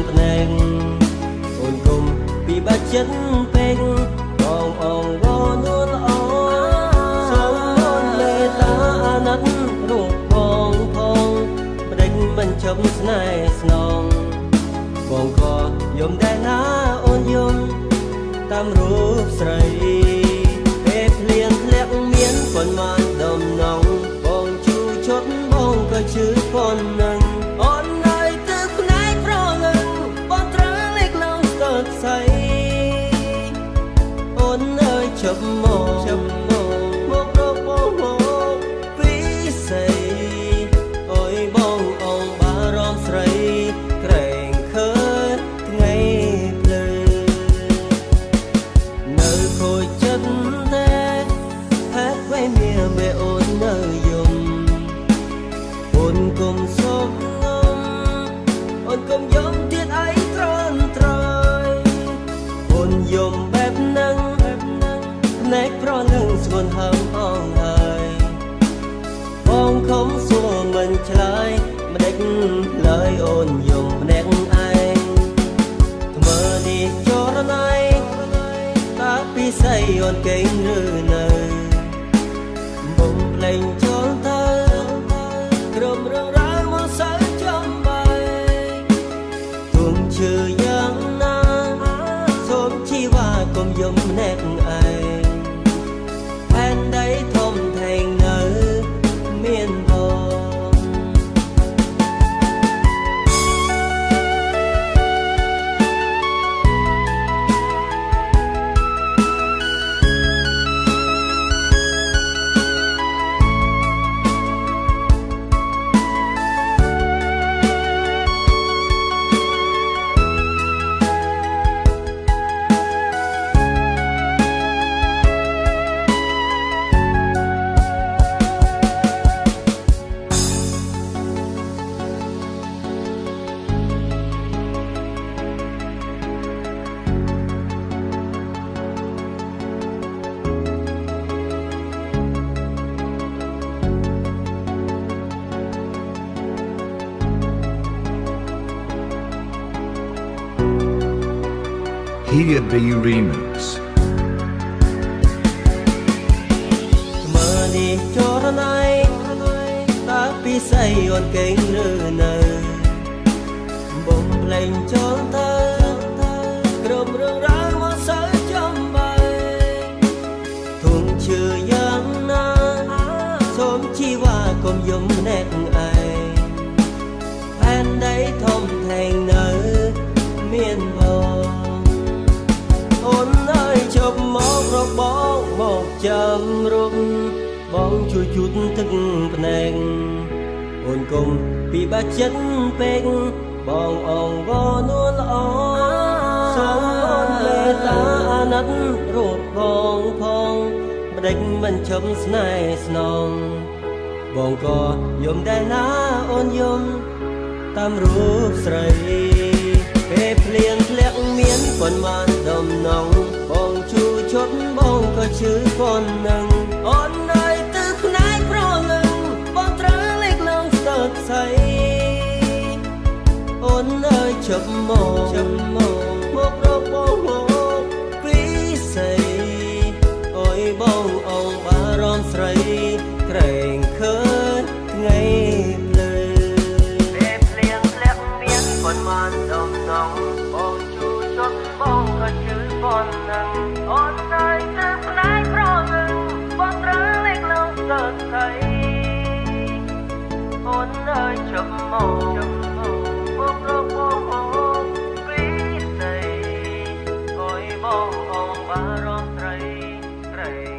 ភ្នែកអូនគុំពីបាច់ចិត្តពេកបងអងវនួនល្អសូមអូនមេត្តាអាណិតរូបបងផងម្ដេចមិនជប់ស្នេហ៍ស្នងបងក៏យំដែរណាអូនយំតាមរូបស្រីពេលភ្លៀងធ្លាក់មានប៉ុន្មានដំណងបងជូឈុតបងក៏ជឿប៉ុណ្ណឹងអូននៅទឹកផ្នែកប្រងឹងបងត្រូវលេខឡងស្ទើរស្អីអូននៅជប់មករកបងមកពីស្អីអូយបងអងបារម្ភស្រីក្រែងឃើញថ្ងៃភ្លឺនៅខូចចិត្តតែហេតុអ្វីមានអូននៅយំអូនគុំសុំងំអូនគុំយំទៀតអីត្រន់ត្រយអូនយំបែបហ្នឹងភ្នែកប្រលឹងស្ងួនហើមអងហើយបងខំសួរមិនឆ្លើយម្ដេចឡើយអូនយំភ្នែកឯងថ្មើរនេះចរណៃតាពីស្អីអូនកេងឬនៅបងភ្លេងចូលទៅក្រុមរឿងរ៉ាវមកសើចំបែទុំឈឺយ៉ាងណាសូមជីវ៉ាកុំយំភ្នែកឯងផែនដីធំធេងនៅមានបង Here be remix ថ្មើរនេះចរណៃតាពីស្អីអូនកេងឬនៅបងភ្លេងចូលទៅក្រុមរឿងរ៉ាវមកសើចំបែធំឈឺយ៉ាងណាសូមជីវ៉ាកុំយំភ្នែកឯងផែនដីធំធេងនៅមានបងអូនអើយជប់មករកបងមកចាំរុកបងជួយជូតទឹកភ្នែកអូនគុំពីបាច់ចិត្តពេកបងអងវនួនល្អសូមអូនមេត្តាអាណិតរូបបងផងម្ដេចមិនឈប់ស្នេហ៍ស្នងបងក៏យំដែរណាអូនយំតាមរូបស្រីពេលភ្លៀងធ្លាក់មានប៉ុន្មានដំណងបងជូឈុតបងក៏ជឿប៉ុណ្ណឹងអូននៅទឹកផ្នែកប្រងឹងបងត្រូវលេខឡងស្ទើរស្អីអូននៅជប់មករកបងមកពីស្អីអូយបងអងបារម្ភស្រីក្រែងឃើញថ្ងៃភ្លឺពេលភ្លៀងធ្លាក់មានប៉ុន្មានដំណងបងជូឈុតបងក៏ជឿប៉ុណ្ណឹងអូននៅទឹកផ្នែកប្រងឹងបងត្រូវលេខឡងស្ទើរស្អីអូននៅជប់មករកបងមកពីស្អីអូយបងអងបារម្ភស្រីក្រែង